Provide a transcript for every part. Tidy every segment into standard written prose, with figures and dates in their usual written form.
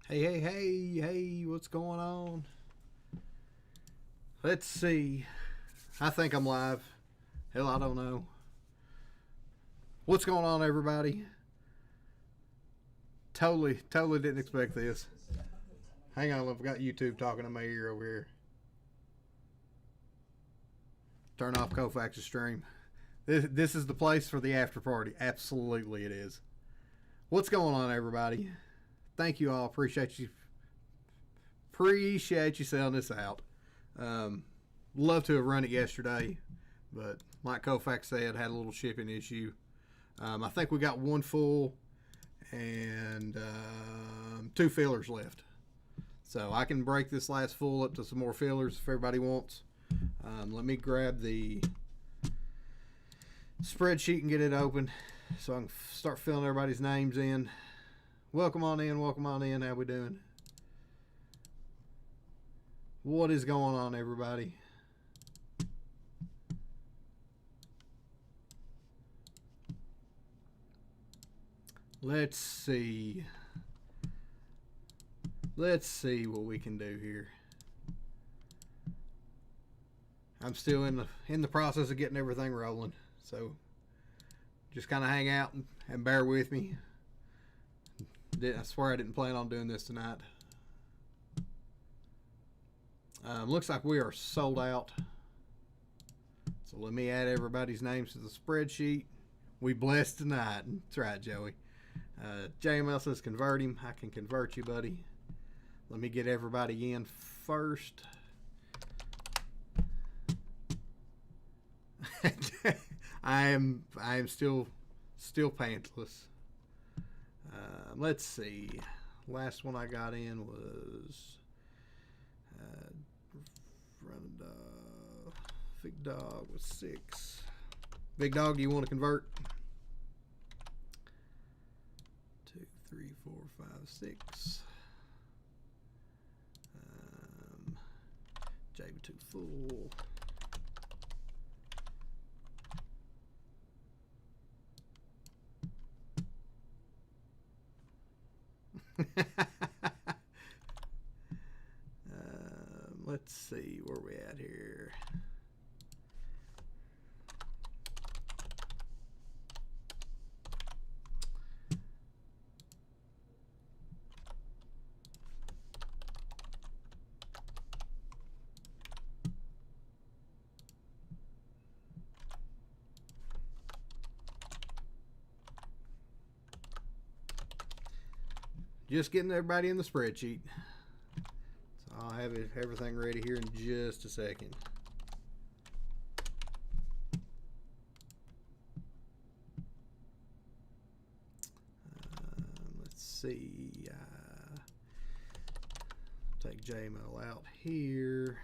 Hey, what's going on? Let's see. I think I'm live. Hell, I don't know. What's going on, everybody? Totally didn't expect this. Hang on, I've got YouTube talking to my ear over here. Turn off Koufax's stream. This is the place for the after party. Absolutely it is. What's going on, everybody? Thank you all. Appreciate you selling this out. Love to have run it yesterday, but like Koufax said, had a little shipping issue. I think we got one full and two fillers left. So I can break this last full up to some more fillers if everybody wants. Let me grab the spreadsheet and get it open so I can start filling everybody's names in. Welcome on in. How we doing? What is going on, everybody? Let's see what we can do here. I'm still in the process of getting everything rolling, so just kind of hang out and bear with me. I swear I didn't plan on doing this tonight. Looks like we are sold out. So let me add everybody's names to the spreadsheet. We blessed tonight. That's right, Joey. JML says convert him. I can convert you, buddy. Let me get everybody in first. I am still pantless. Let's see. Last one I got in was Big Dog was 6. Big Dog, do you want to convert? 2, 3, 4, 5, 6. JB2 full. Let's see where we at here. Just getting everybody in the spreadsheet. So I'll have everything ready here in just a second. Let's see. Take JML out here.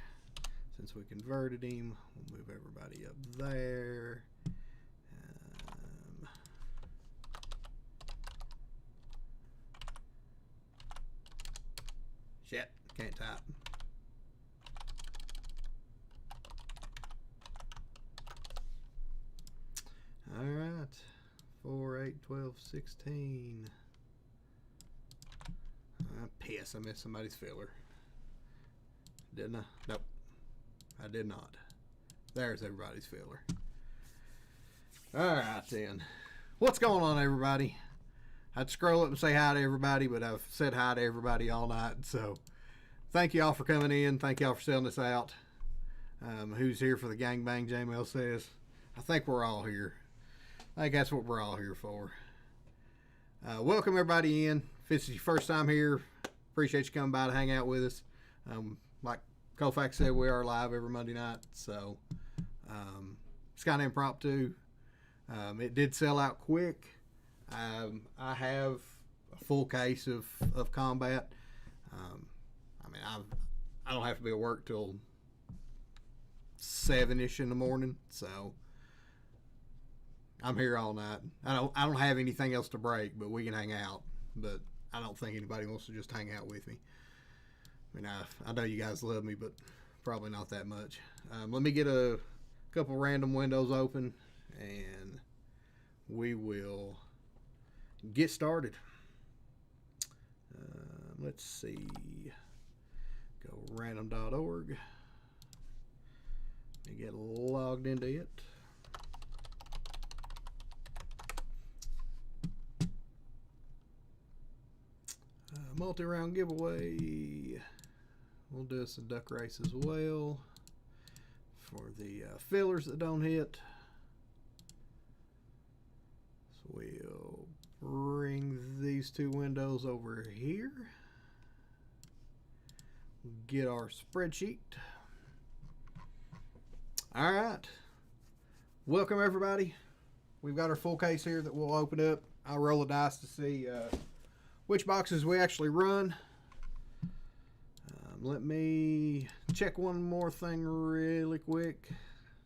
Since we converted him, we'll move everybody up there. Shit, can't type. All right, 4, 8, 12, 16. Piss, I missed somebody's filler. Didn't I? Nope, I did not. There's everybody's filler. All right, then. What's going on, everybody? I'd scroll up and say hi to everybody, but I've said hi to everybody all night. So thank you all for coming in. Thank you all for selling this out. Who's here for the gangbang, JML says. I think we're all here. I think that's what we're all here for. Welcome everybody in. If this is your first time here, appreciate you coming by to hang out with us. Like Koufax said, we are live every Monday night. So it's kind of impromptu. It did sell out quick. I have a full case of combat. I don't have to be at work till 7-ish in the morning, so I'm here all night. I don't have anything else to break, but we can hang out. But I don't think anybody wants to just hang out with me. I mean, I know you guys love me, but probably not that much. Let me get a couple random windows open, and we will get started. let's see. Go random.org. And get logged into it. Multi-round giveaway. We'll do us a duck race as well for the fillers that don't hit. So we'll bring these two windows over here. Get our spreadsheet. All right. Welcome everybody. We've got our full case here that we'll open up. I'll roll a dice to see which boxes we actually run. Let me check one more thing really quick.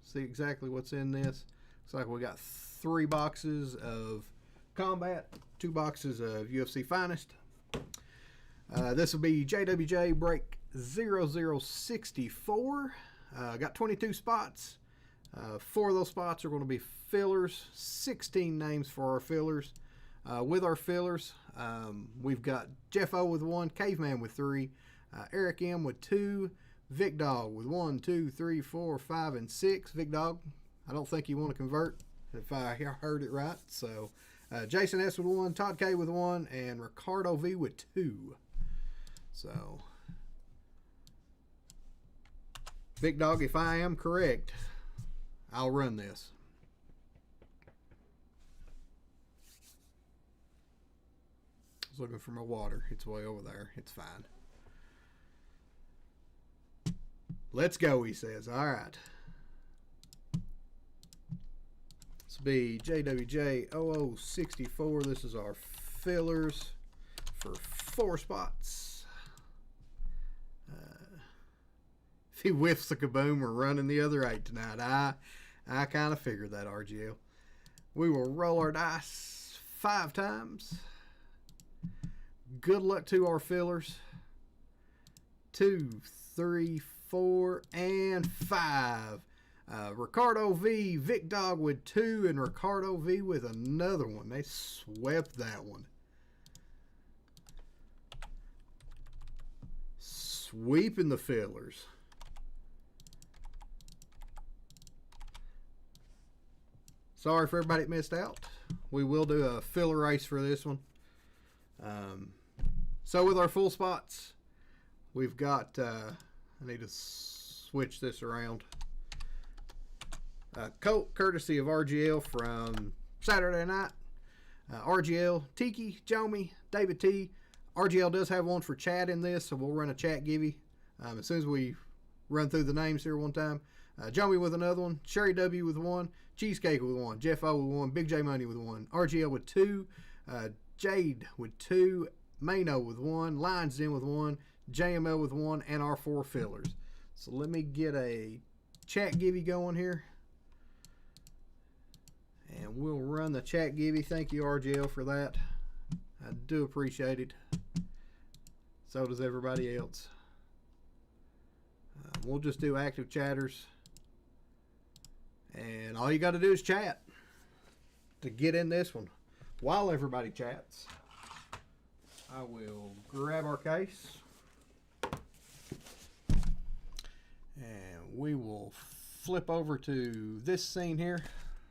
See exactly what's in this. Looks like we got 3 boxes of Combat, 2 boxes of UFC Finest. This will be JWJ Break 0064. Got 22 spots. 4 of those spots are going to be fillers. 16 names for our fillers. With our fillers, we've got Jeff O with 1, Caveman with 3, Eric M with 2, Vic Dog with 1, 2, 3, 4, 5, and 6. Vic Dog, I don't think you want to convert if I heard it right. So Jason S with 1, Todd K with 1, and Ricardo V with 2. So Vic Dog, if I am correct, I'll run this. I was looking for my water. It's way over there. It's fine. Let's go, he says. All right. This will be JWJ 0064. This is our fillers for 4 spots. If he whiffs the kaboom, we're running the other 8 tonight. I kind of figured that, RGL. We will roll our dice 5 times. Good luck to our fillers. 2, 3, 4, and 5. Ricardo V, Vic Dog with 2, and Ricardo V with another one. They swept that one. Sweeping the fillers. Sorry for everybody that missed out. We will do a filler race for this one. So with our full spots, we've got, I need to switch this around. Colt, courtesy of RGL from Saturday night. RGL, Tiki, Jomi, David T. RGL does have one for chat in this, so we'll run a chat givey as soon as we run through the names here one time. Jomi with another one, Sherry W with 1, Cheesecake with 1, Jeff O with 1, Big J Money with 1, RGL with 2, Jade with 2, Mano with 1, Lions Den with 1, JML with 1, and our 4 fillers. So let me get a chat givey going here. And we'll run the chat givey. Thank you, RGL, for that. I do appreciate it. So does everybody else. We'll just do active chatters. And all you got to do is chat to get in this one. While everybody chats, I will grab our case. And we will flip over to this scene here.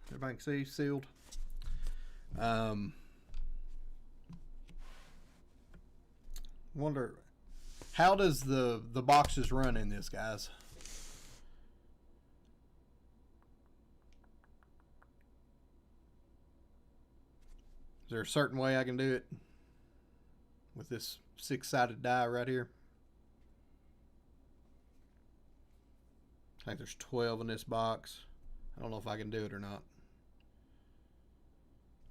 Everybody can see, sealed. Wonder, how does the boxes run in this, guys? Is there a certain way I can do it with this 6-sided die right here? I think there's 12 in this box. I don't know if I can do it or not.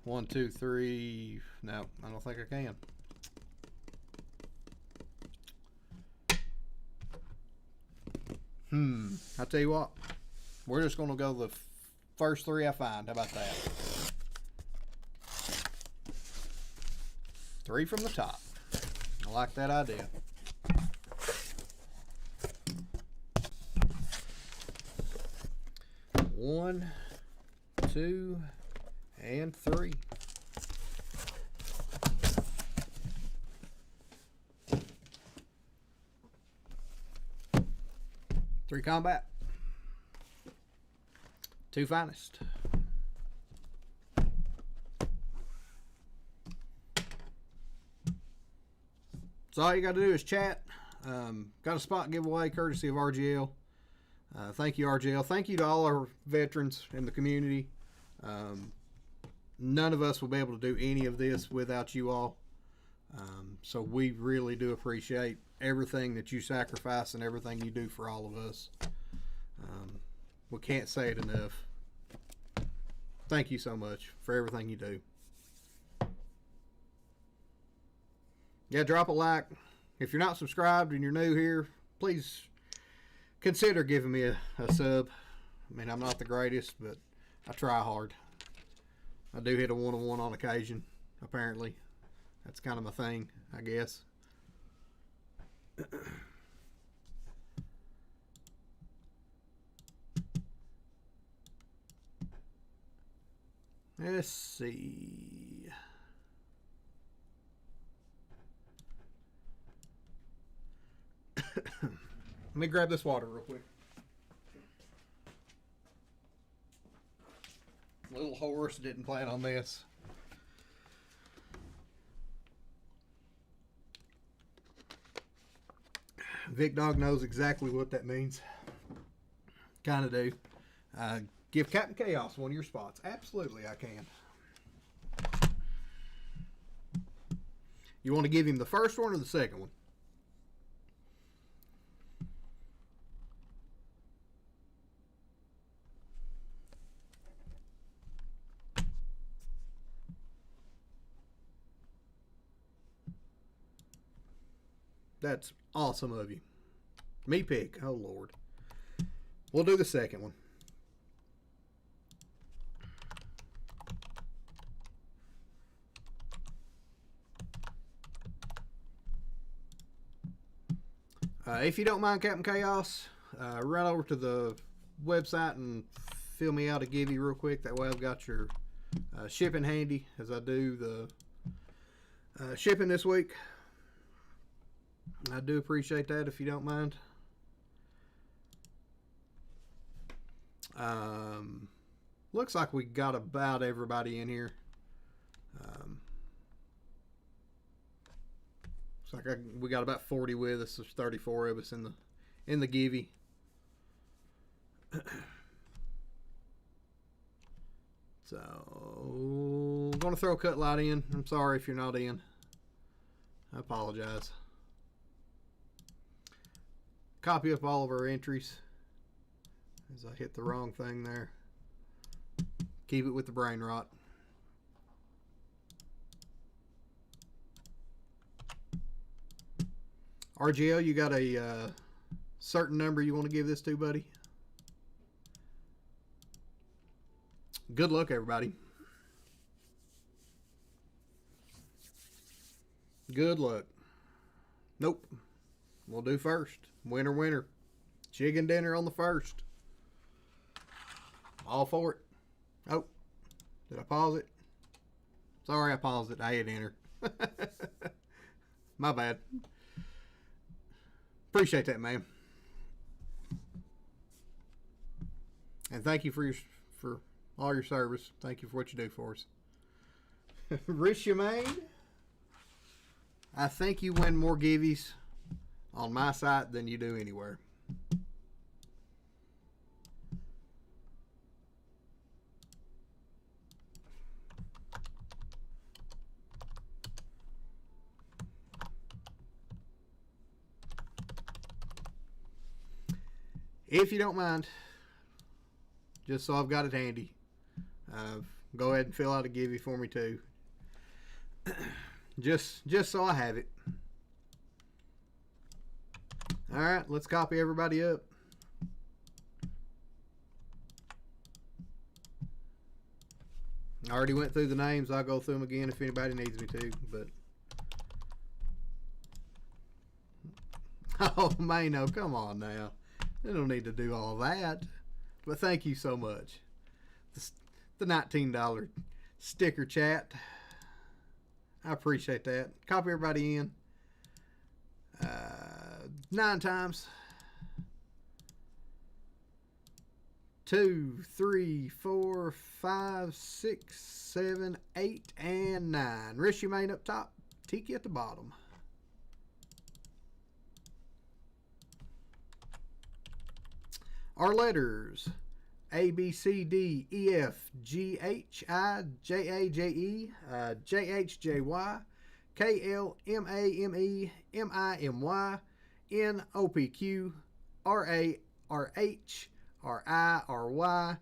1, 2, 3. No, I don't think I can. I'll tell you what. We're just going to go the first 3 I find. How about that? 3 from the top. I like that idea. One, 2, and 3. 3 combat. 2 finest. So all you got to do is chat. Got a spot giveaway courtesy of RGL. Thank you, RGL. Thank you to all our veterans in the community. None of us will be able to do any of this without you all. So we really do appreciate everything that you sacrifice and everything you do for all of us. We can't say it enough. Thank you so much for everything you do. Yeah, drop a like. If you're not subscribed and you're new here, please consider giving me a sub. I mean, I'm not the greatest, but I try hard. I do hit a 1-on-1 on occasion, apparently. That's kind of my thing, I guess. Let's see. Let me grab this water real quick. Little horse didn't plan on this. Vic Dog knows exactly what that means. Kind of do. Give Captain Chaos one of your spots. Absolutely, I can. You want to give him the first one or the second one? That's awesome of you. Me pick. Oh, Lord. We'll do the second one. If you don't mind, Captain Chaos, run over to the website and fill me out a givey real quick. That way I've got your shipping handy as I do the shipping this week. I do appreciate that if you don't mind. Looks like we got about everybody in here. Looks like we got about 40 with us. There's 34 of us in the givey. So I'm gonna throw Cut Light in. I'm sorry if you're not in. I apologize. Copy up all of our entries. As I hit the wrong thing there. Keep it with the brain rot. RGL, you got a certain number you want to give this to, buddy? Good luck, everybody. Good luck. Nope. We'll do first. Winner, winner. Chicken dinner on the first. All for it. Oh, did I pause it? Sorry, I paused it. I hit enter. My bad. Appreciate that, man. And thank you for all your service. Thank you for what you do for us. Rich Humane, I think you win more givvies on my site than you do anywhere. If you don't mind, just so I've got it handy, go ahead and fill out a givey for me too. just so I have it. All right, let's copy everybody up. I already went through the names. I'll go through them again if anybody needs me to. But oh, Mano, come on now. They don't need to do all that. But thank you so much. The $19 sticker chat. I appreciate that. Copy everybody in. 9 times. 2, 3, 4, 5, 6, 7, 8, and 9. Rish Humane up top, Tiki at the bottom. Our letters: A, B, C, D, E, F, G, H, I, J, A, J, E, J, H, J, Y, K, L, M, A, M, E, M, I, M, Y, N, O, P, Q, R, A, R, H, R, I, R, Y,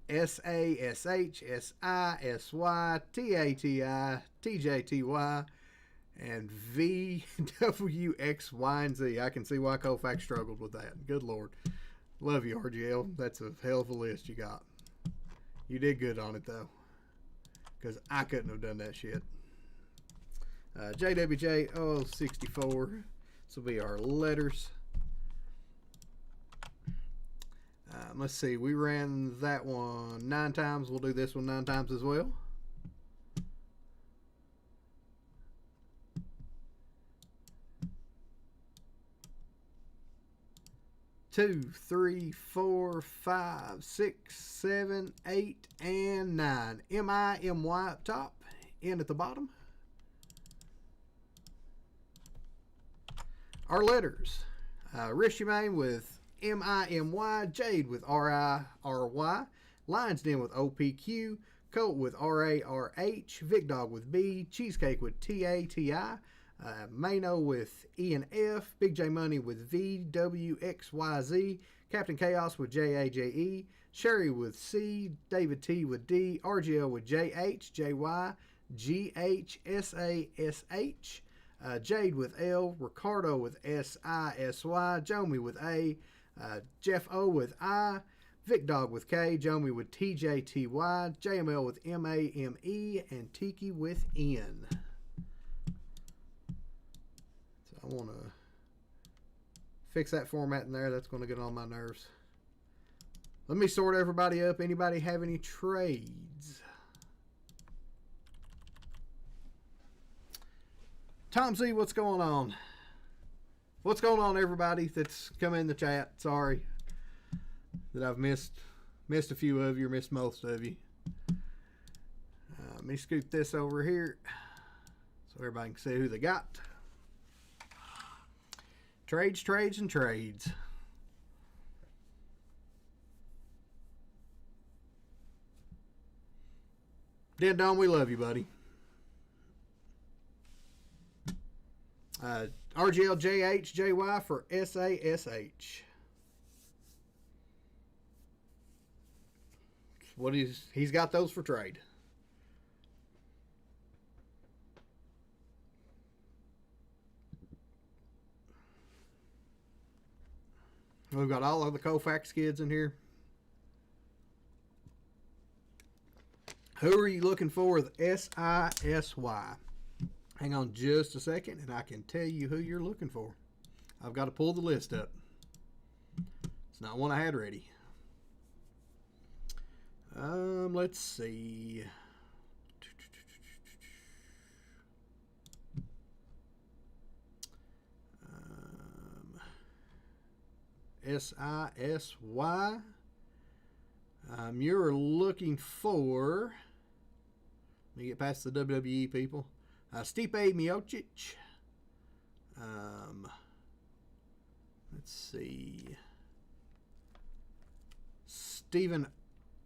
S, A, S, H, S, I, S, Y, T, A, T, I, T, J, T, Y, and V, W, X, Y, and Z. I can see why Koufax struggled with that. Good Lord. Love you, RGL. That's a hell of a list you got. You did good on it, though, because I couldn't have done that shit. JWJ 064. This will be our letters. Let's see. We ran that one 9 times. We'll do this one 9 times as well. Two, 3, 4, 5, 6, 7, 8, and 9. M-I-M-Y up top, N at the bottom. Our letters: Rish Humane with M-I-M-Y, Jade with R-I-R-Y, Lions Den with O-P-Q, Colt with R-A-R-H, Vic Dog with B, Cheesecake with T-A-T-I, Mano with E and F, Big J Money with V, W, X, Y, Z, Captain Chaos with J, A, J, E, Sherry with C, David T with D, RGL with J, H, J, Y, G, H, S, A, S, H, Jade with L, Ricardo with S, I, S, Y, Jomi with A, Jeff O with I, Vic Dog with K, Jomi with T, J, T, Y, JML with M, A, M, E, and Tiki with N. I want to fix that format in there. That's going to get on my nerves. Let me sort everybody up. Anybody have any trades? Tom Z, what's going on? What's going on, everybody that's come in the chat? Sorry that I've missed a few of you, or missed most of you. Let me scoot this over here so everybody can see who they got. Trades, trades, and trades. Dead Don, we love you, buddy. RGL JHJY for SASH. What he's got those for trade. We've got all of the Koufax kids in here. Who are you looking for with SISY? Hang on just a second, and I can tell you who you're looking for. I've got to pull the list up. It's not one I had ready. Let's see. SISY. You're looking for, let me get past the WWE people. Stipe Miocic. Let's see. Steven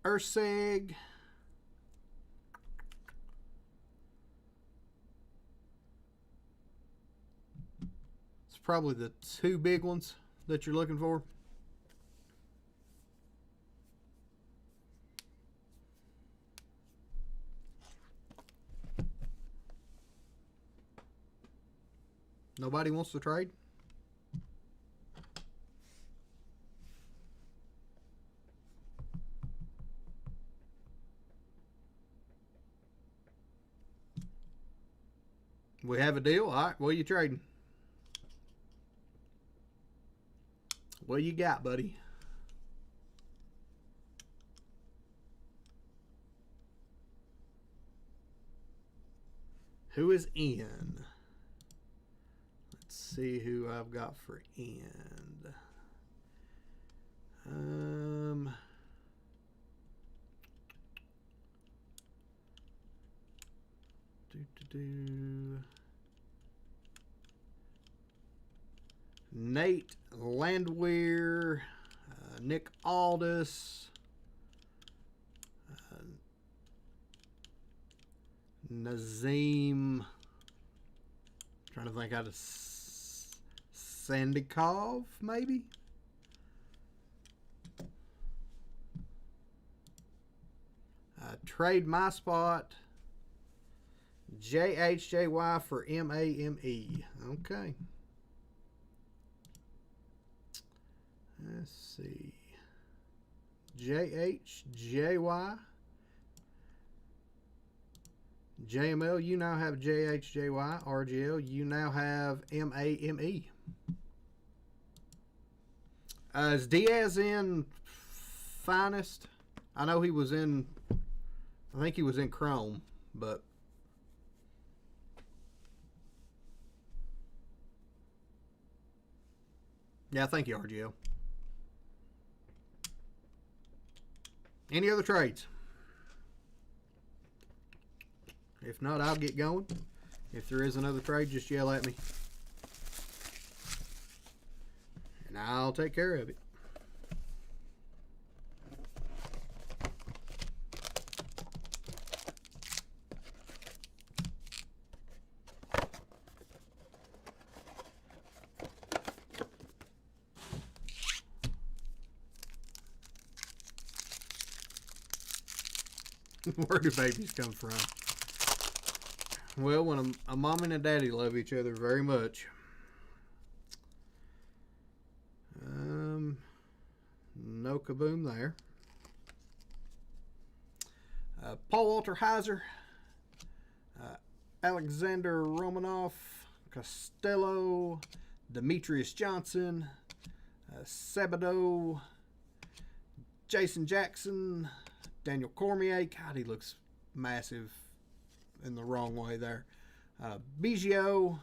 Urseg. It's probably the two big ones that you're looking for. Nobody wants to trade? We have a deal? All right, what are you trading? What you got, buddy? Who is in? Let's see who I've got for end. Nate Landwehr, Nick Aldis, Nazim. Trying to think how to Sandikov, maybe. Trade my spot. JHJY for MAME. Okay. Let's see. JHJY. JML, you now have JHJY. RGL, you now have MAME. Is Diaz in Finest? I know he was in, I think he was in Chrome, but yeah, thank you, RGL. Any other trades? If not, I'll get going. If there is another trade, just yell at me. And I'll take care of it. Where do babies come from? Well, when a mom and a daddy love each other very much. No kaboom there. Paul Walter Heiser, Alexander Romanov, Costello, Demetrius Johnson, Sabato, Jason Jackson, Daniel Cormier. God, he looks massive in the wrong way there. Biggio,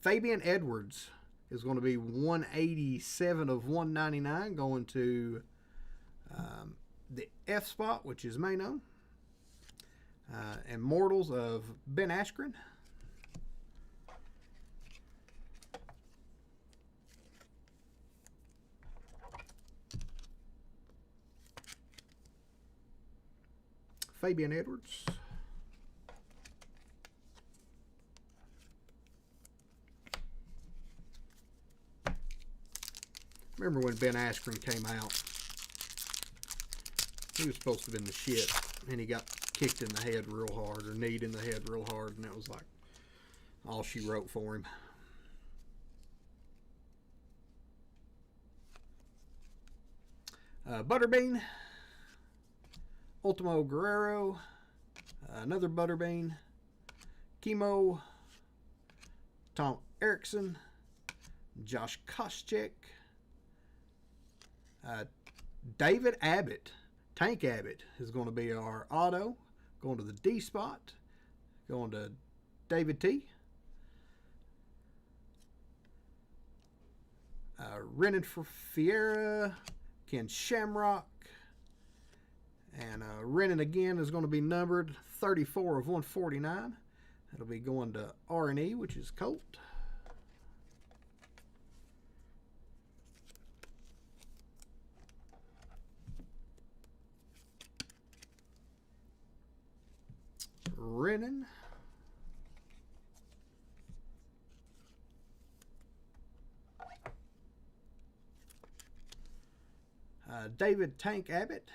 Fabian Edwards is going to be 187 of 199 going to the F spot, which is Mano. Immortals of Ben Askren. Fabian Edwards. Remember when Ben Askren came out? He was supposed to have been the shit, and he got kicked in the head real hard, or kneed in the head real hard, and that was like all she wrote for him. Butterbean, Ultimo Guerrero, another Butterbean, Chemo, Tom Erickson, Josh Koscheck, David Abbott. Tank Abbott is going to be our auto. Going to the D spot. Going to David T. Renan Fiera, Ken Shamrock. And Renan again is going to be numbered 34 of 149. It'll be going to R&E, which is Colt. Renan. David Tank Abbott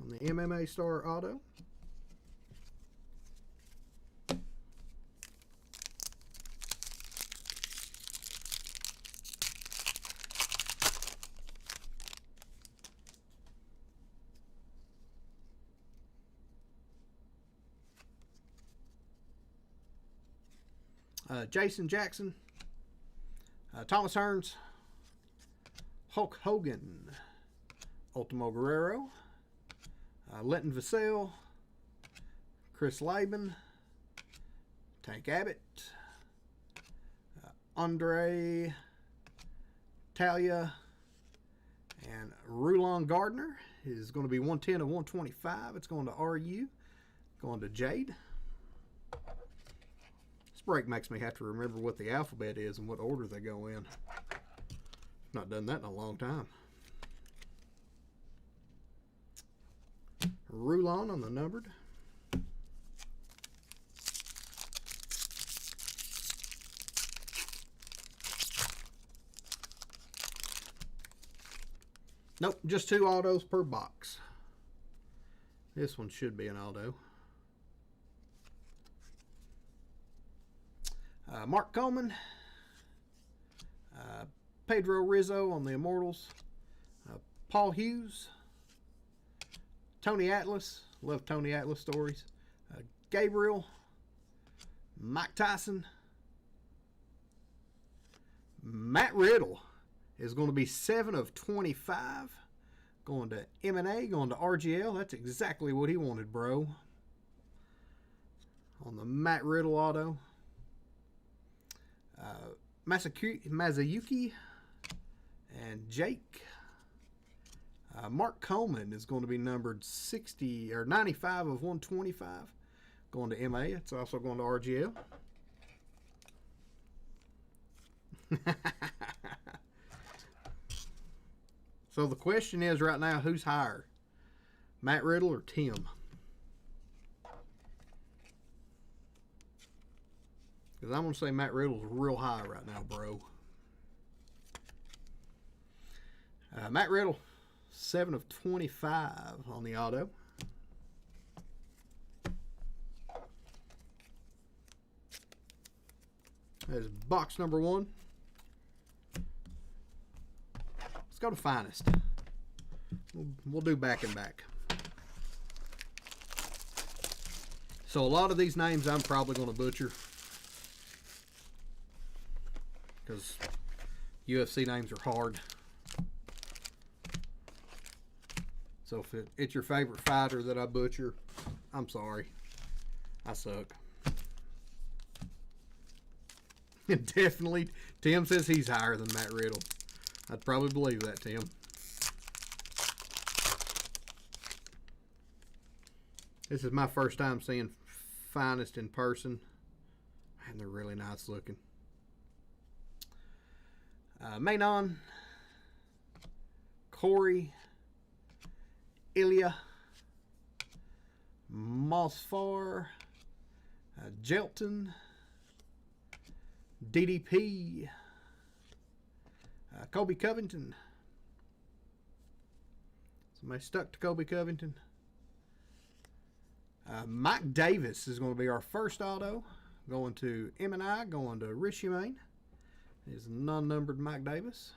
on the MMA Star Auto. Jason Jackson, Thomas Hearns, Hulk Hogan, Ultimo Guerrero, Lenton Vassell, Chris Laban, Tank Abbott, Andre Talia, and Rulon Gardner is going to be 110 of 125. It's going to RU, going to Jade. break makes me have to remember what the alphabet is and what order they go in. Not done that in a long time. Rulon on the numbered. Nope, just 2 autos per box. This one should be an auto. Mark Coleman. Pedro Rizzo on the Immortals. Paul Hughes. Tony Atlas. Love Tony Atlas stories. Gabriel. Mike Tyson. Matt Riddle is going to be 7 of 25. Going to M&A, going to RGL. That's exactly what he wanted, bro. On the Matt Riddle auto. Mazayuki and Jake. Mark Coleman is going to be numbered 60 or 95 of 125. Going to MA. It's also going to RGL. So the question is right now, who's higher? Matt Riddle or Tim? Because I'm going to say Matt Riddle's real high right now, bro. Matt Riddle, 7 of 25 on the auto. There's box number 1. Let's go to Finest. We'll do back and back. So a lot of these names I'm probably going to butcher, because UFC names are hard. So if it's your favorite fighter that I butcher, I'm sorry. I suck. And definitely, Tim says he's higher than Matt Riddle. I'd probably believe that, Tim. This is my first time seeing Finest in person. Man, they're really nice looking. Manon, Corey, Ilya, Mosfar, Jelton, DDP, Kobe Covington. Somebody stuck to Kobe Covington. Mike Davis is going to be our first auto. Going to M&I, going to Rishi Main. Is non-numbered Mike Davis.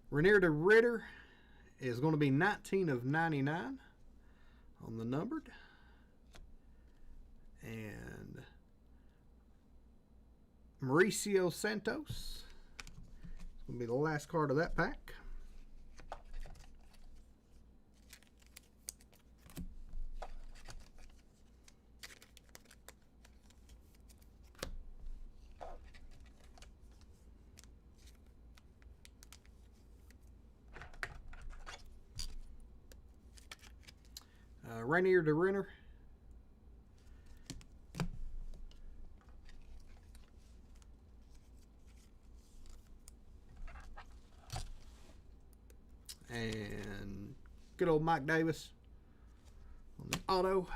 Renier de Ritter is going to be 19 of 99 on the numbered. And Mauricio Santos is going to be the last card of that pack. Rainier de Renner. And good old Mike Davis on the auto.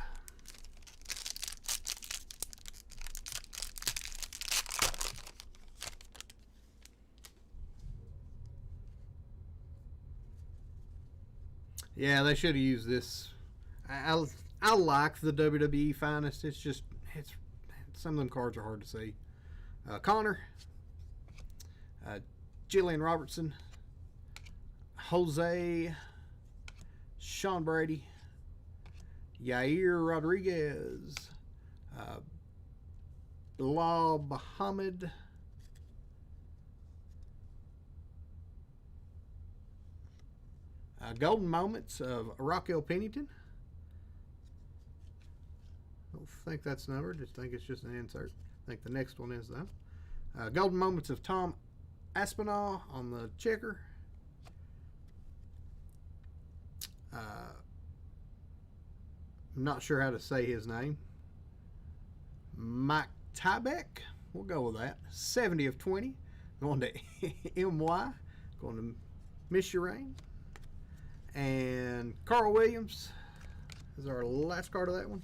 Yeah, they should have used this. I like the WWE Finest. It's just, some of them cards are hard to see. Connor, Jillian Robertson, Jose, Sean Brady, Yair Rodriguez, Bilal Muhammad, Golden Moments of Raquel Pennington. I don't think that's numbered. I think it's just an insert. I think the next one is, though. Golden Moments of Tom Aspinall on the checker. I'm not sure how to say his name. Mike Tybeck. We'll go with that. 70 of 20. Going to MY. Going to Miss Your Rain. And Carl Williams is our last card of that one.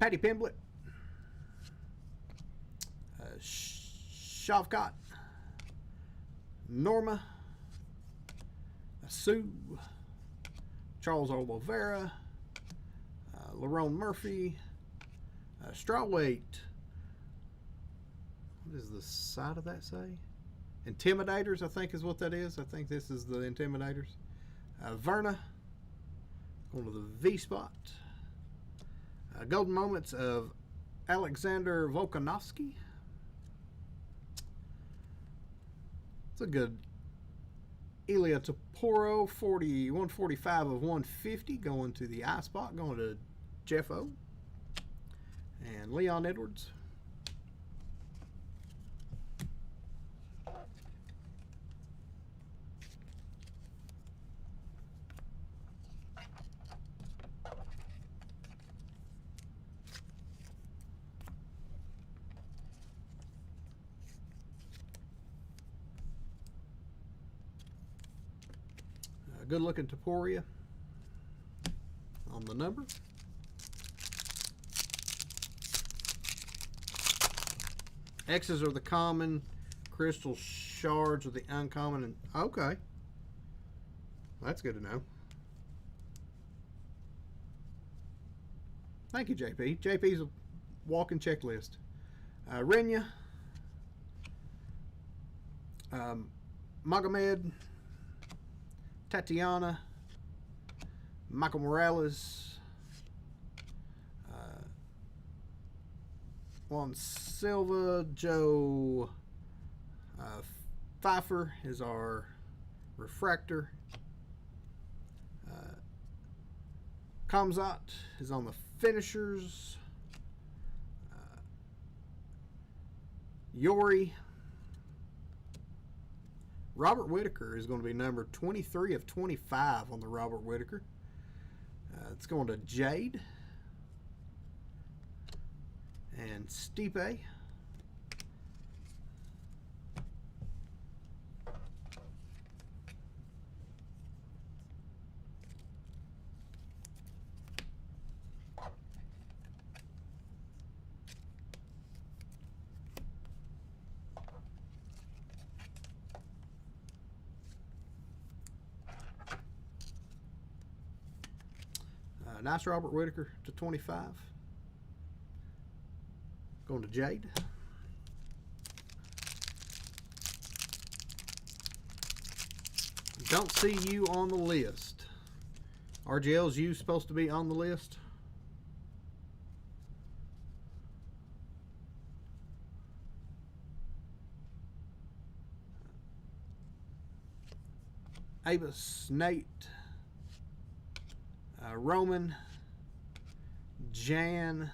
Patty Pimblett, Shavkat, Norma, Sue, Charles Oliveira, Lerone Murphy, Strawweight. What does the side of that say? Intimidators, I think is what that is. I think this is the Intimidators. Verna, going to the V spot. Golden Moments of Alexander Volkanovski. It's a good Ilya Toporo, 145 of 150, going to the I spot, going to Jeff O. And Leon Edwards. Good looking Topuria on the number. X's are the common, crystal shards are the uncommon. And okay, that's good to know. Thank you, JP. JP's a walking checklist. Renya, Magomed, Tatiana, Michael Morales, Juan Silva, Joe Pfeiffer is our refractor. Kamzat is on the finishers. Yori. Robert Whitaker is going to be number 23 of 25 on the Robert Whitaker. It's going to Jade and Stipe. Nice Robert Whitaker to 25. Going to Jade. Don't see you on the list. RGL's you supposed to be on the list? Avis, Nate, Roman, Jan.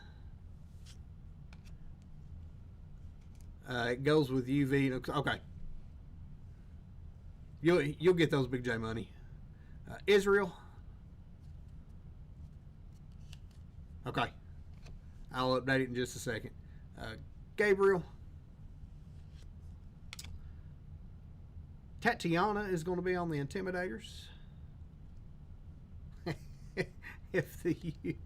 It goes with UV. Okay. You'll get those Big J money. Israel. Okay. I'll update it in just a second. Gabriel. Tatiana is going to be on the Intimidators. If the U.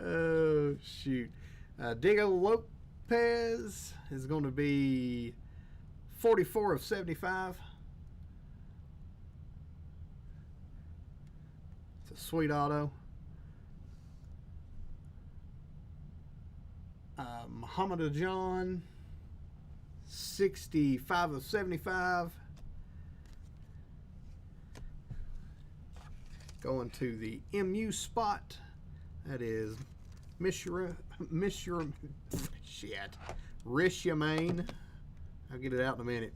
Oh, shoot. Diego Lopez is going to be 44 of 75. It's a sweet auto. Muhammad Ajan 65 of 75. Going to the MU spot. That is Rishamane. I'll get it out in a minute.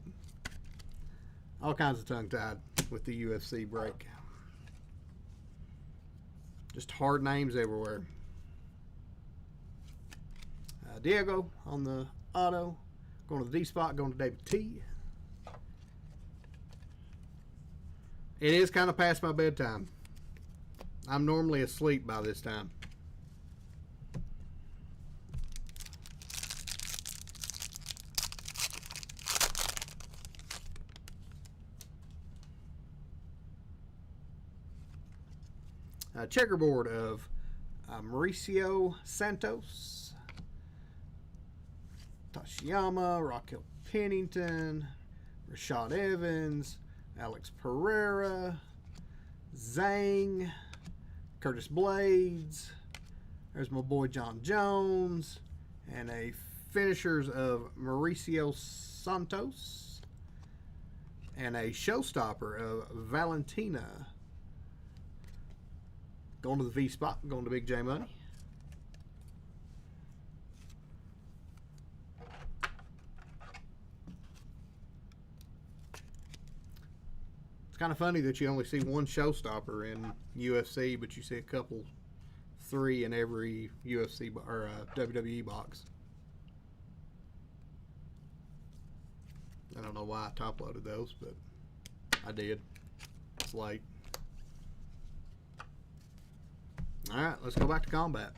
All kinds of tongue-tied with the UFC break. Just hard names everywhere. Diego on the auto. Going to the D spot, going to David T. It is kind of past my bedtime. I'm normally asleep by this time. Checkerboard of Mauricio Santos, Tashiyama, Raquel Pennington, Rashad Evans, Alex Pereira, Zhang, Curtis Blades. There's my boy John Jones, and a finishers of Mauricio Santos, and a showstopper of Valentina. Going to the V spot, going to Big J Money. It's kind of funny that you only see one showstopper in UFC, but you see a couple, 3 in every UFC or WWE box. I don't know why I top loaded those, but I did. It's late. All right, let's go back to combat.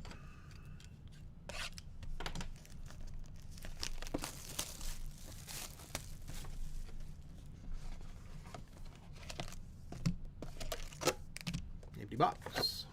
Empty box.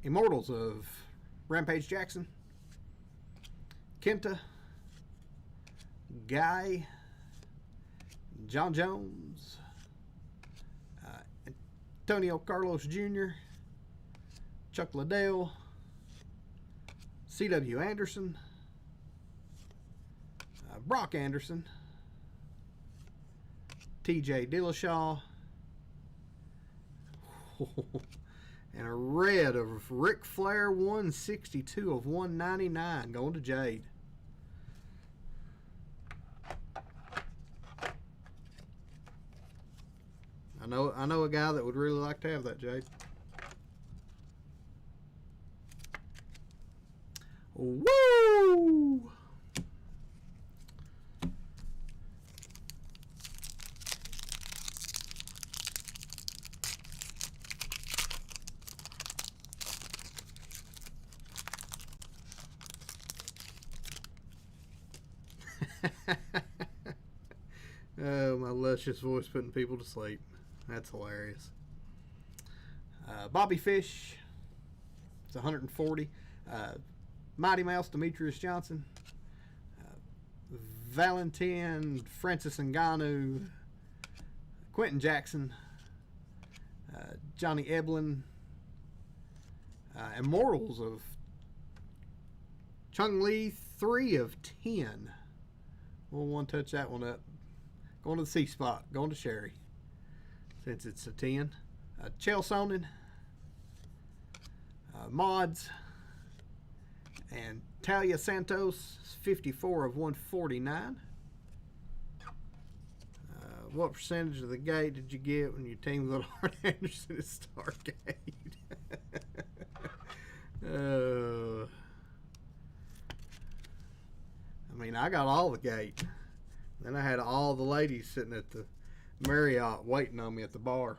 Immortals of Rampage Jackson, Kenta, Guy, John Jones, Antonio Carlos Jr., Chuck Liddell, C.W. Anderson, Brock Anderson, T.J. Dillashaw, and a red of Ric Flair, 162 of 199, going to Jade. I know a guy that would really like to have that, Jade. Woo! Oh, my luscious voice putting people to sleep. That's hilarious. Bobby Fish. It's 140. Mighty Mouse Demetrius Johnson. Valentin Francis Ngannou. Quentin Jackson. Johnny Eblin. Immortals of Chung Lee, 3 of 10. We'll one touch that one up. Going to the C spot. Going to Sherry. Since it's a 10. Chael Sonnen. Mods. And Talia Santos, 54 of 149. What percentage of the gate did you get when your team got Arn Anderson at Stargate? I mean, I got all the gate. Then I had all the ladies sitting at the Marriott waiting on me at the bar.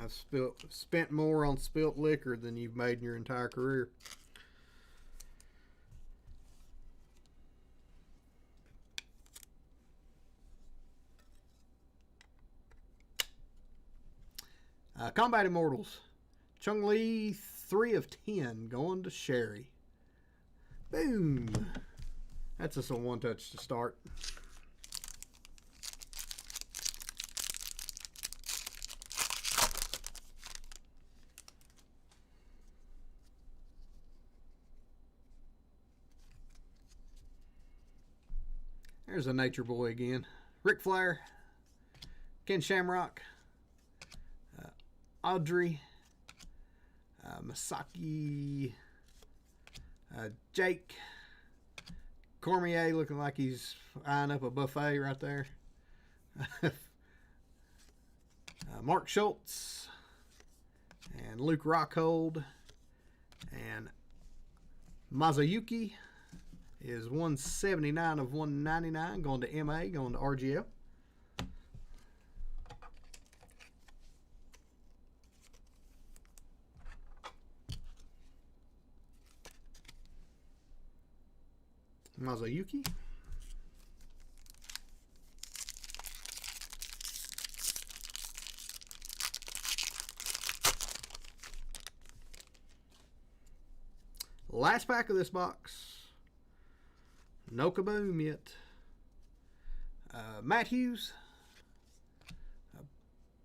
I've spent more on spilt liquor than you've made in your entire career. Combat Immortals. Chung Lee, 3 of 10, going to Sherry. Boom. That's just a one touch to start. There's a Nature Boy again. Ric Flair, Ken Shamrock, Audrey, Masaki, Jake, Cormier looking like he's eyeing up a buffet right there. Mark Schultz and Luke Rockhold, and Mazayuki is 179 of 199, going to MA, going to RGL. Mazayuki. Last pack of this box. No kaboom yet. Matt Hughes,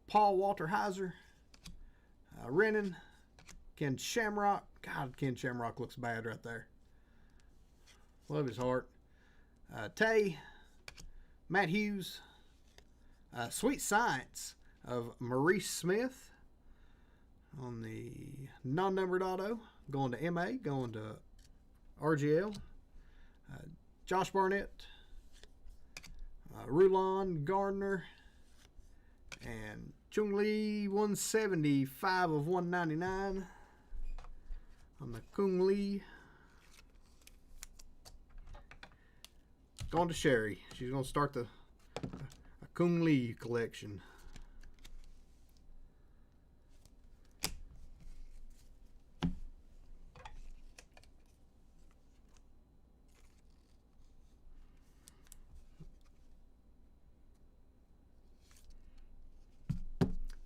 Paul Walter Heiser, Renan, Ken Shamrock. God, Ken Shamrock looks bad right there. Love his heart. Tay, Matt Hughes, Sweet Science of Maurice Smith on the non-numbered auto, going to MA, going to RGL. Josh Barnett, Rulon Gardner, and Chung Lee, 175 of 199 on the Kung Lee. Going to Sherry. She's going to start a Kung Lee collection.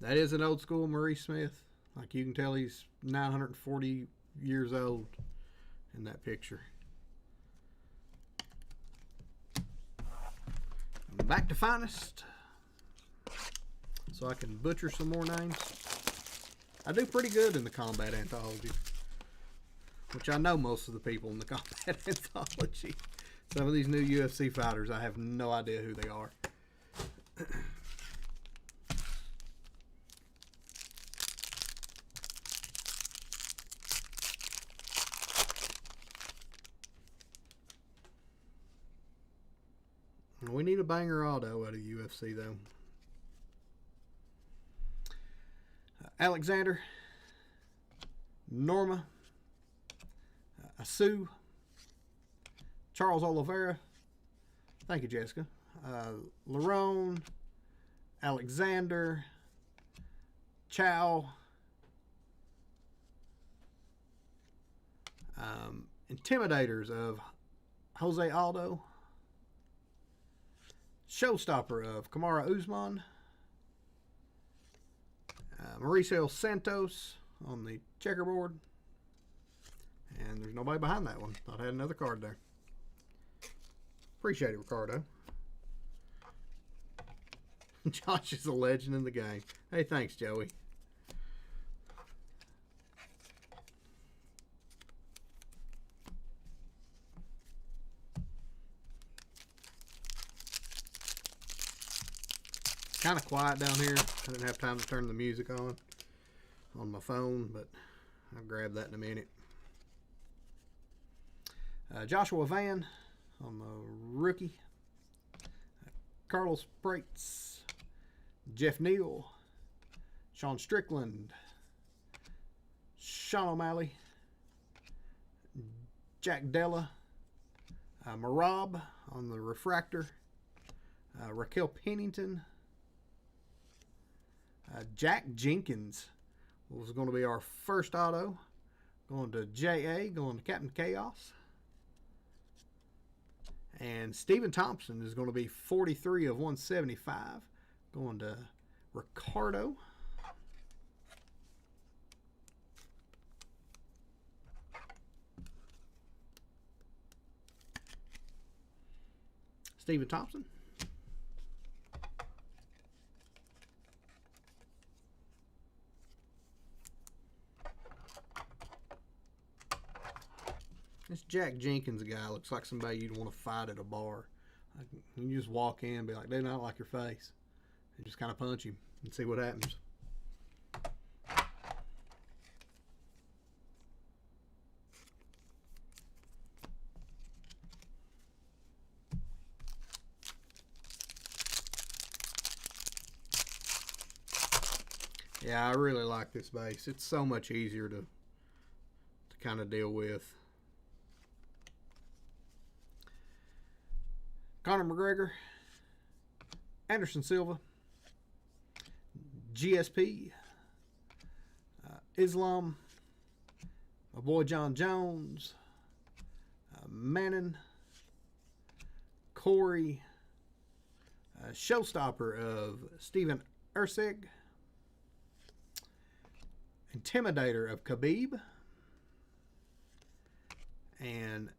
That is an old school Maurice Smith. Like you can tell he's 940 years old in that picture. Back to Finest. So I can butcher some more names. I do pretty good in the Combat Anthology, which I know most of the people in the Combat Anthology. Some of these new UFC fighters, I have no idea who they are. We need a banger auto out of UFC, though. Alexander, Norma, Asu, Charles Oliveira. Thank you, Jessica. Lerone, Alexander, Chow, Intimidators of Jose Aldo, Showstopper of Kamaru Usman, Mauricio Santos on the checkerboard, and there's nobody behind that one. Thought I had another card there. Appreciate it, Ricardo. Josh is a legend in the game. Hey, thanks, Joey. Kind of quiet down here. I didn't have time to turn the music on my phone, but I'll grab that in a minute. Joshua Van on the rookie. Carlos Prates, Jeff Neal, Sean Strickland, Sean O'Malley, Jack Della, Marab on the refractor, Raquel Pennington, Jack Jenkins was going to be our first auto. Going to J.A., going to Captain Chaos. And Stephen Thompson is going to be 43 of 175. Going to Ricardo. Stephen Thompson. This Jack Jenkins guy looks like somebody you'd want to fight at a bar. You just walk in and be like, dude, I don't like your face. And just kind of punch him and see what happens. Yeah, I really like this base. It's so much easier to kind of deal with. Conor McGregor, Anderson Silva, GSP, Islam, my boy John Jones, Manning, Corey, Showstopper of Steven Ursig, Intimidator of Khabib, and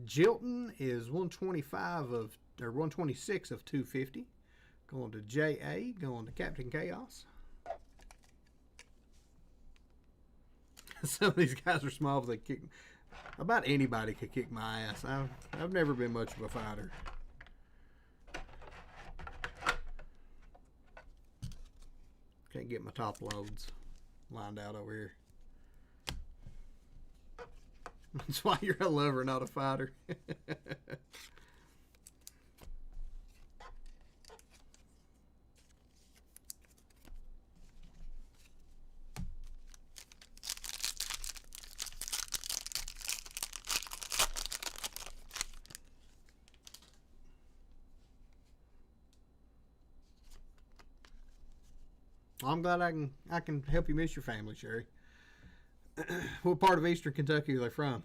Jilton is 125 of, or 126 of 250. Going to J.A., going to Captain Chaos. Some of these guys are small, but they kick. About anybody could kick my ass. I've never been much of a fighter. Can't get my top loads lined out over here. That's why you're a lover, not a fighter. I'm glad I can help you miss your family, Sherry. What part of Eastern Kentucky are they from?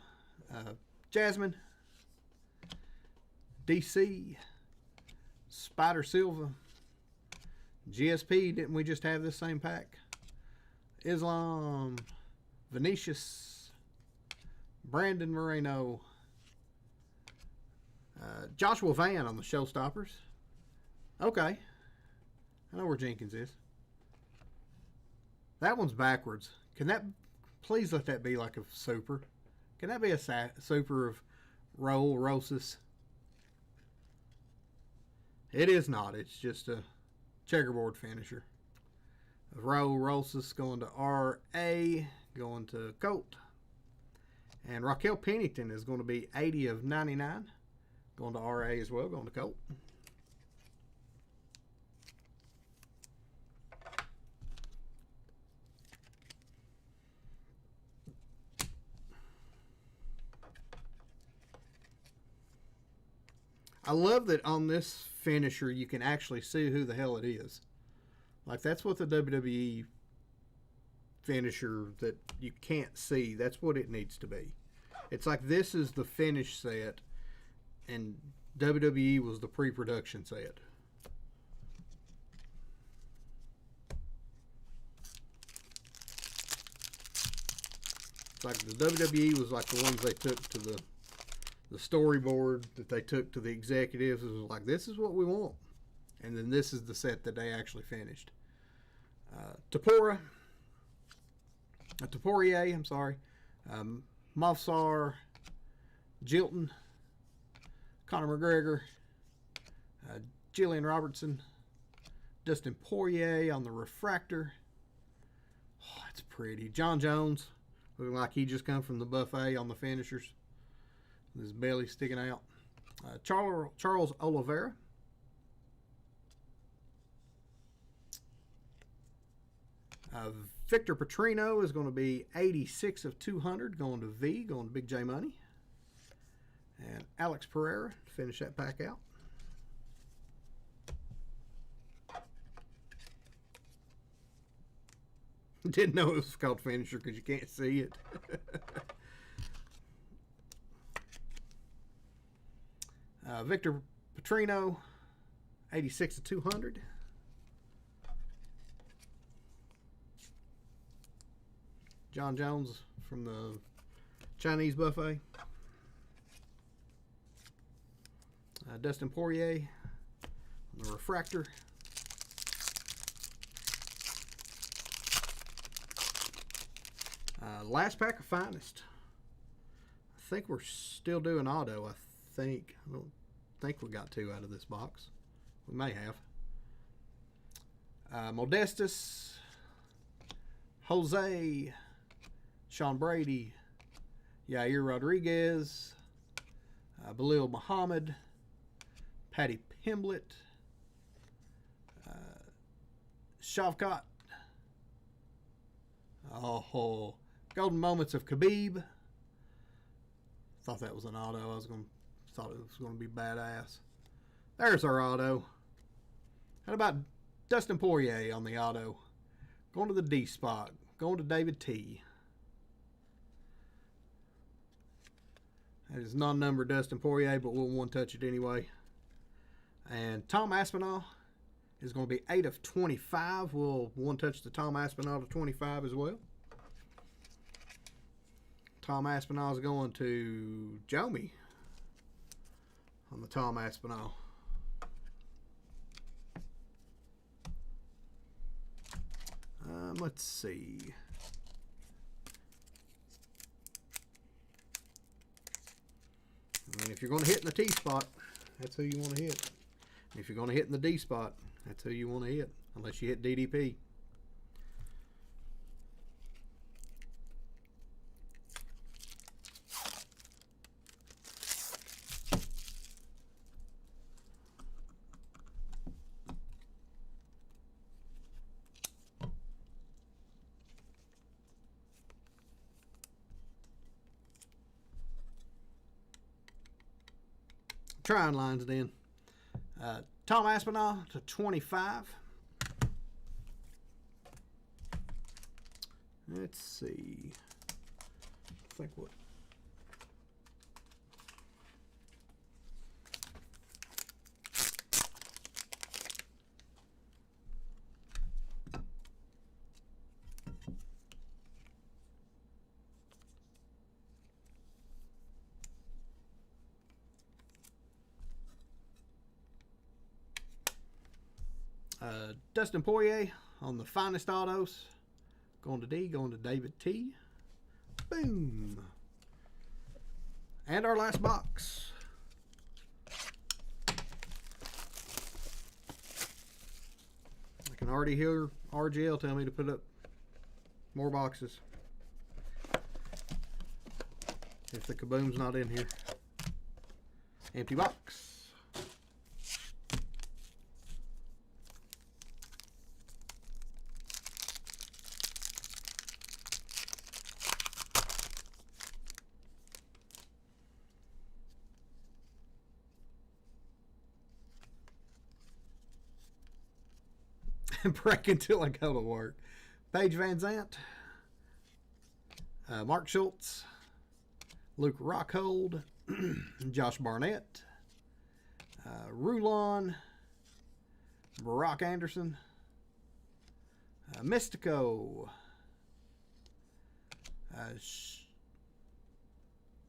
Jasmine, DC, Spider Silva, GSP. Didn't we just have this same pack? Islam, Venetius, Brandon Moreno, Joshua Van on the Showstoppers. Okay, I know where Jenkins is. That one's backwards. Can that, please let that be like a super. Can that be a super of Raul Rosas? It is not. It's just a checkerboard finisher. Raul Rosas going to R.A., going to Colt. And Raquel Pennington is going to be 80 of 99. Going to R.A. as well, going to Colt. I love that on this finisher you can actually see who the hell it is. Like, that's what the WWE finisher that you can't see, that's what it needs to be. It's like this is the finish set and WWE was the pre-production set. It's like the WWE was like the ones they took to the storyboard that they took to the executives. It was like, this is what we want, and then this is the set that they actually finished. Topuria, I'm sorry, Mofsar, Jilton, Conor McGregor, Jillian Robertson, Dustin Poirier on the refractor. Oh, that's pretty. John Jones, looking like he just come from the buffet on the finishers. His belly sticking out. Charles Oliveira. Victor Petrino is going to be 86 of 200, going to V, going to Big J Money. And Alex Pereira to finish that pack out. Didn't know it was called finisher because you can't see it. Victor Petrino, 86 of 200. John Jones from the Chinese buffet. Dustin Poirier on the refractor. Last pack of Finest. I think we're still doing auto. I don't think we got 2 out of this box. We may have. Modestus, Jose, Sean Brady, Yair Rodriguez, Belil Muhammad, Patty Pimblett, Shavkat. Oh, Golden Moments of Khabib. Thought that was an auto. Thought it was gonna be badass. There's our auto. How about Dustin Poirier on the auto? Going to the D spot. Going to David T. That is non-numbered Dustin Poirier, but we'll one-touch it anyway. And Tom Aspinall is going to be 8 of 25. We'll one-touch the Tom Aspinall to 25 as well. Tom Aspinall is going to Jomi on the Tom Aspinall. Let's see. I mean, if you're going to hit in the T spot, that's who you want to hit. If you're going to hit in the D spot, that's who you want to hit, unless you hit DDP. Trying lines then. Tom Aspinall to 25. Let's see. I think what. Dustin Poirier on the Finest autos. Going to D, going to David T. Boom. And our last box. I can already hear RGL tell me to put up more boxes. If the Kaboom's not in here. Empty box. Break until I go to work. Paige Van Zant, Mark Schultz, Luke Rockhold, Josh Barnett, Rulon, Barack Anderson, Mystico,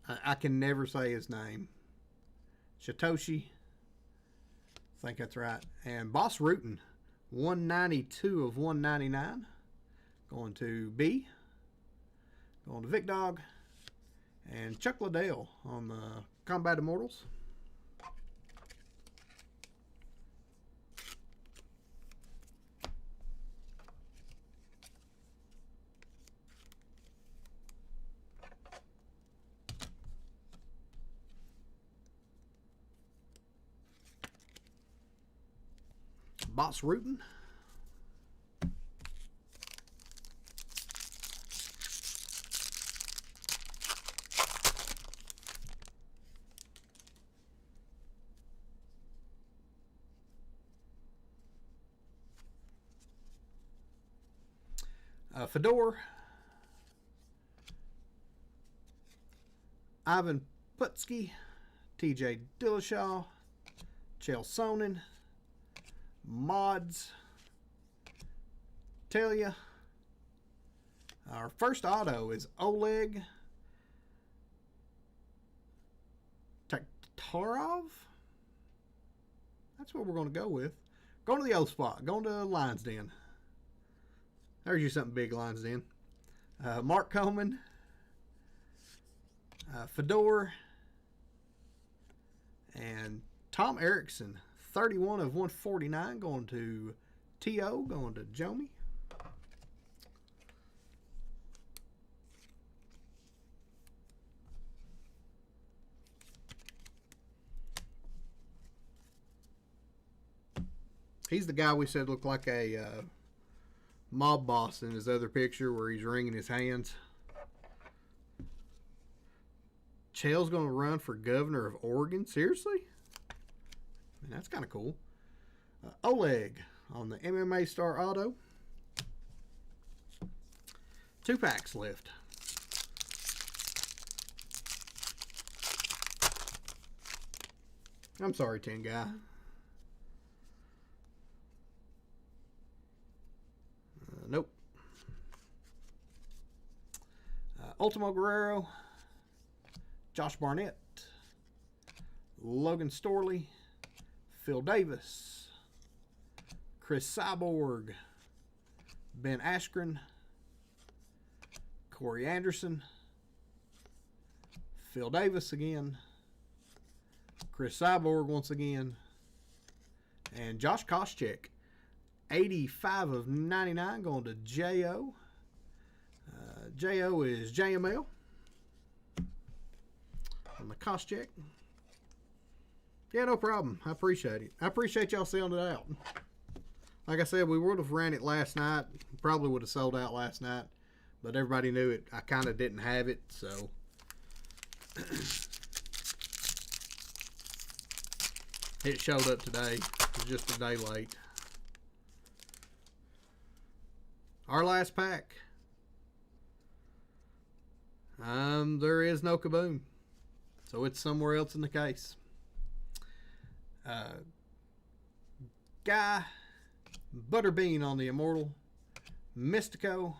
I can never say his name, Satoshi, I think that's right, and Boss Rutan. 192 of 199. Going to B. Going to Vic Dog. And Chuck Liddell on the Combat Immortals. Boss Rutan. Fedor, Ivan Putski, TJ Dillashaw, Chael Sonnen, Mods, Talia. Our first auto is Oleg Taktarov. That's what we're going to go with. Going to the O spot. Going to Lions Den. There's you something big, Lions Den. Mark Coleman. Fedor. And Tom Erickson. 31 of 149. Going to T.O. Going to Jomi. He's the guy we said looked like a mob boss in his other picture where he's wringing his hands. Chael's going to run for governor of Oregon. Seriously? Man, that's kind of cool. Oleg on the MMA Star Auto. 2 packs left. I'm sorry, 10 guy. Nope. Ultimo Guerrero, Josh Barnett, Logan Storley, Phil Davis, Chris Cyborg, Ben Askren, Corey Anderson, Phil Davis again, Chris Cyborg once again, and Josh Koscheck. 85 of 99 going to J.O. J.O. is JML on the cost check. Yeah, no problem. I appreciate it. I appreciate y'all selling it out. Like I said, we would have ran it last night. Probably would have sold out last night. But everybody knew it. I kind of didn't have it, so... it showed up today. It was just a day late. Our last pack. There is no Kaboom. So it's somewhere else in the case. Guy Butterbean on the Immortal. Mystico.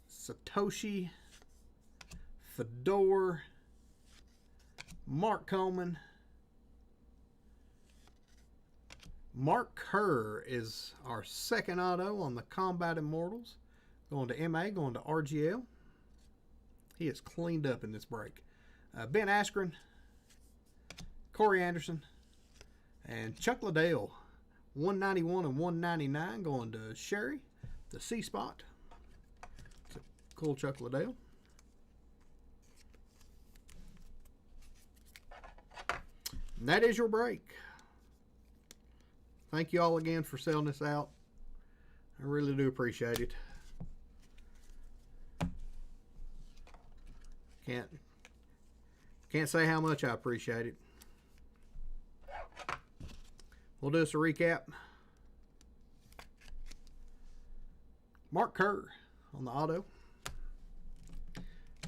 Satoshi. Fedor. Mark Coleman. Mark Kerr is our second auto on the Combat Immortals. Going to MA, going to RGL. He is cleaned up in this break. Ben Askren, Corey Anderson, and Chuck Liddell. 191 and 199 going to Sherry, the C spot. It's a cool Chuck Liddell. And that is your break. Thank you all again for selling this out. I really do appreciate it. Can't say how much I appreciate it. We'll do us a recap. Mark Kerr on the auto.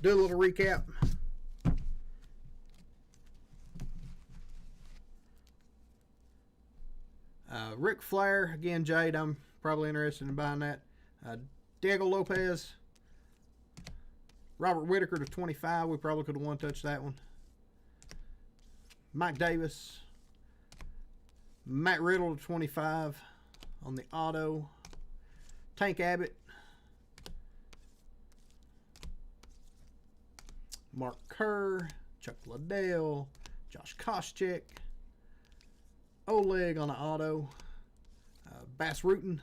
Do a little recap. Ric Flair, again, Jade, I'm probably interested in buying that. Diego Lopez, Robert Whitaker to 25. We probably could have one-touched that one. Mike Davis, Matt Riddle to 25 on the auto. Tank Abbott, Mark Kerr, Chuck Liddell, Josh Koscheck, Oleg on the auto. Bass Rutten.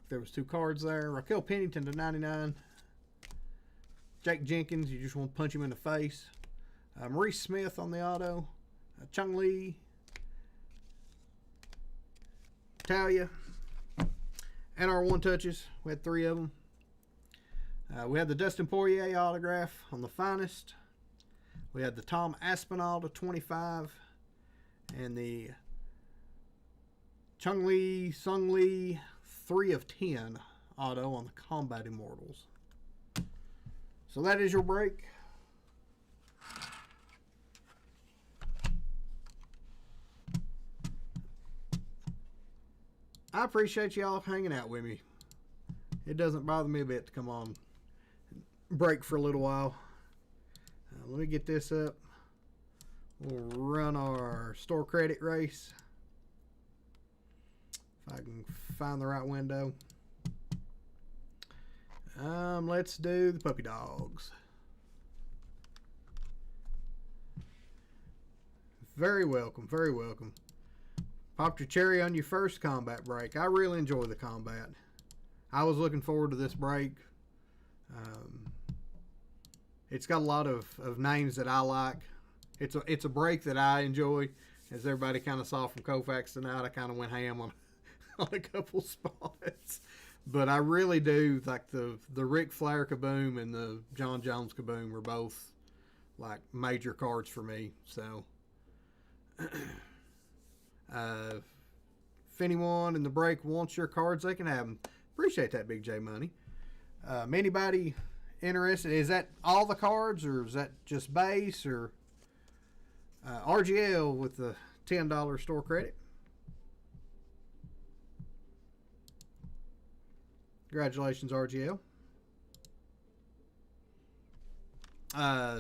There was 2 cards there. Raquel Pennington to 99. Jake Jenkins, you just want to punch him in the face. Maurice Smith on the auto. Chung Lee. Talia. And our one-touches. We had 3 of them. We had the Dustin Poirier autograph on the Finest. We had the Tom Aspinall to 25. And the Chung Lee, Sung Lee, 3 of 10 auto on the Combat Immortals. So that is your break. I appreciate y'all hanging out with me. It doesn't bother me a bit to come on and break for a little while. Let me get this up. We'll run our store credit race. If I can find the right window. Let's do the puppy dogs. Very welcome, very welcome. Popped your cherry on your first combat break. I really enjoy the combat. I was looking forward to this break. It's got a lot of names that I like. It's a break that I enjoy. As everybody kind of saw from Koufax tonight, I kind of went ham on a couple spots. But I really do like the Ric Flair Kaboom and the John Jones Kaboom were both like major cards for me. So if anyone in the break wants your cards, they can have them. Appreciate that, Big J Money. Anybody interested? Is that all the cards, or is that just base, or RGL with the $10 store credit? Congratulations, RGL.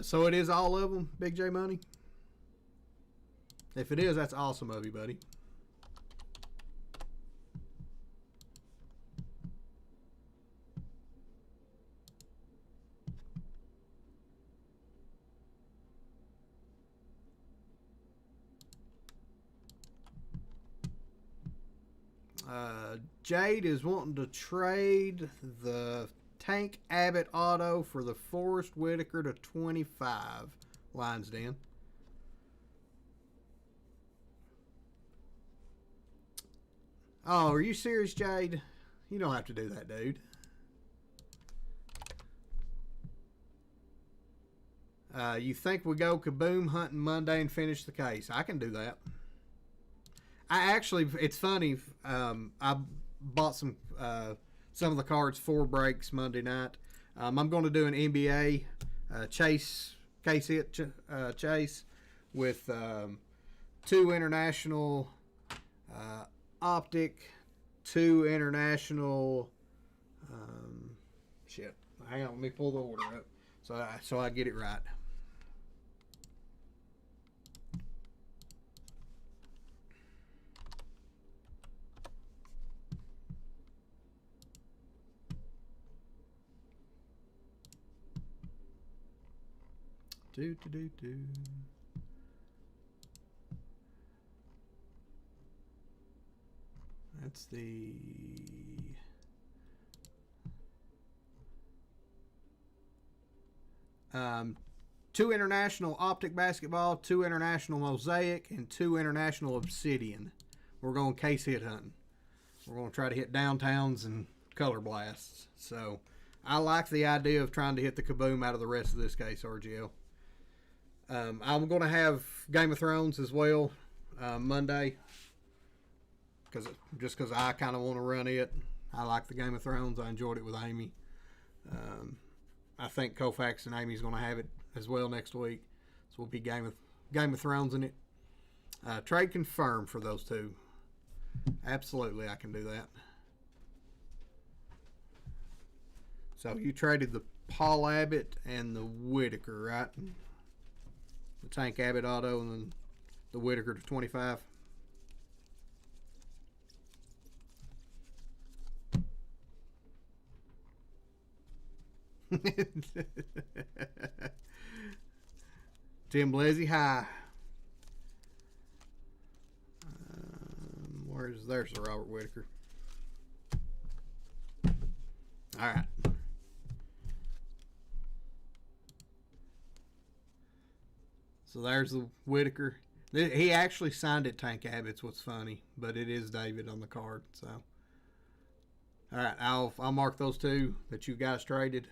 So it is all of them, Big J Money? If it is, that's awesome of you, buddy. Jade is wanting to trade the Tank Abbott auto for the Forrest Whitaker to 25. Lines Den. Oh, are you serious, Jade? You don't have to do that, dude. You think we go Kaboom hunting Monday and finish the case? I can do that. I actually, it's funny. I bought some of the cards for breaks Monday night. I'm going to do an NBA chase case hit chase with 2 international optic, 2 international. Shit, hang on, let me pull the order up so I get it right. That's the two international optic basketball, 2 international mosaic, and 2 international obsidian. We're going case hit hunting. We're going to try to hit downtowns and color blasts. So I like the idea of trying to hit the Kaboom out of the rest of this case, RGL. I'm going to have Game of Thrones as well Monday, just because I kind of want to run it. I like the Game of Thrones. I enjoyed it with Amy. I think Koufax and Amy's going to have it as well next week, so we'll be Game of Thrones in it. Trade confirmed for those 2. Absolutely, I can do that. So you traded the Paul Abbott and the Whitaker, right? The Tank Abbott auto and then the Whitaker to 25. Tim Blazey, hi. There's the Robert Whitaker. All right. So there's the Whitaker. He actually signed it Tank Abbott's what's funny, but it is David on the card. So, all right, I'll mark those 2 that you guys traded.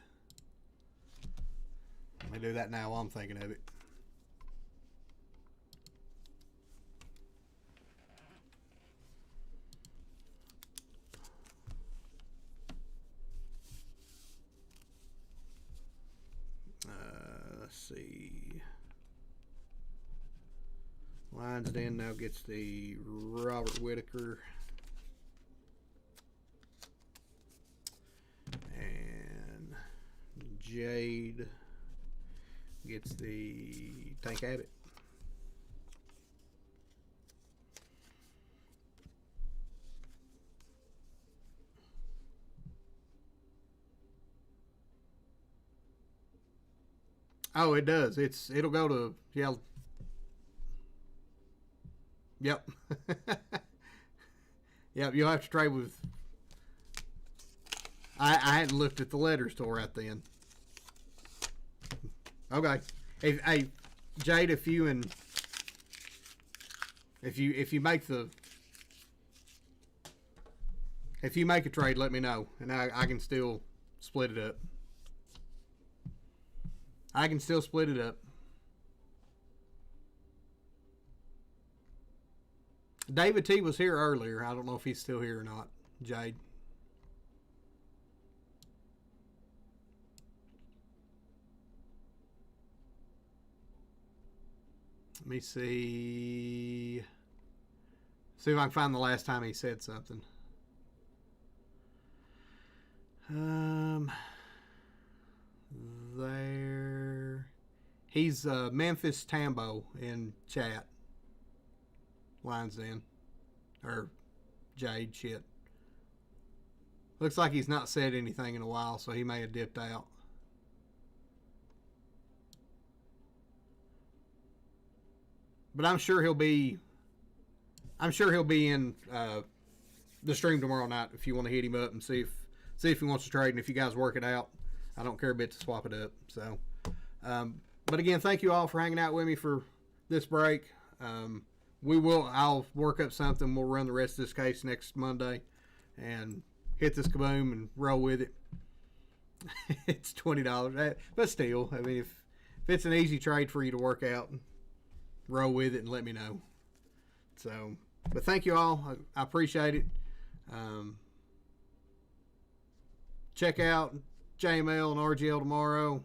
Let me do that now while I'm thinking of it. see. Lions Den now gets the Robert Whitaker. And Jade gets the Tank Abbott. Oh, it does. It'll go to Yep. Yep. You'll have to trade with. I hadn't looked at the letters till right then. Okay. Hey, Jade, if you make a trade, let me know, and I can still split it up. I can still split it up. David T was here earlier. I don't know if he's still here or not. Jade. Let me see. See if I can find the last time he said something. There. He's Memphis Tambo in chat. Lions Den. Or Jade, shit. Looks like he's not said anything in a while, so he may have dipped out. But I'm sure he'll be in the stream tomorrow night if you want to hit him up and see if he wants to trade, and if you guys work it out. I don't care a bit to swap it up. So, but again, thank you all for hanging out with me for this break. I'll work up something. We'll run the rest of this case next Monday and hit this kaboom and roll with it. It's $20, but still, I mean, if it's an easy trade for you to work out, roll with it and let me know. So, but thank you all. I appreciate it. Check out JML and RGL tomorrow.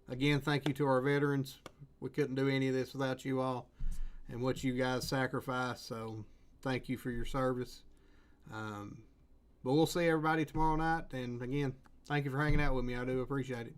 Again, thank you to our veterans. We couldn't do any of this without you all and what you guys sacrificed. So thank you for your service. But we'll see everybody tomorrow night. And again, thank you for hanging out with me. I do appreciate it.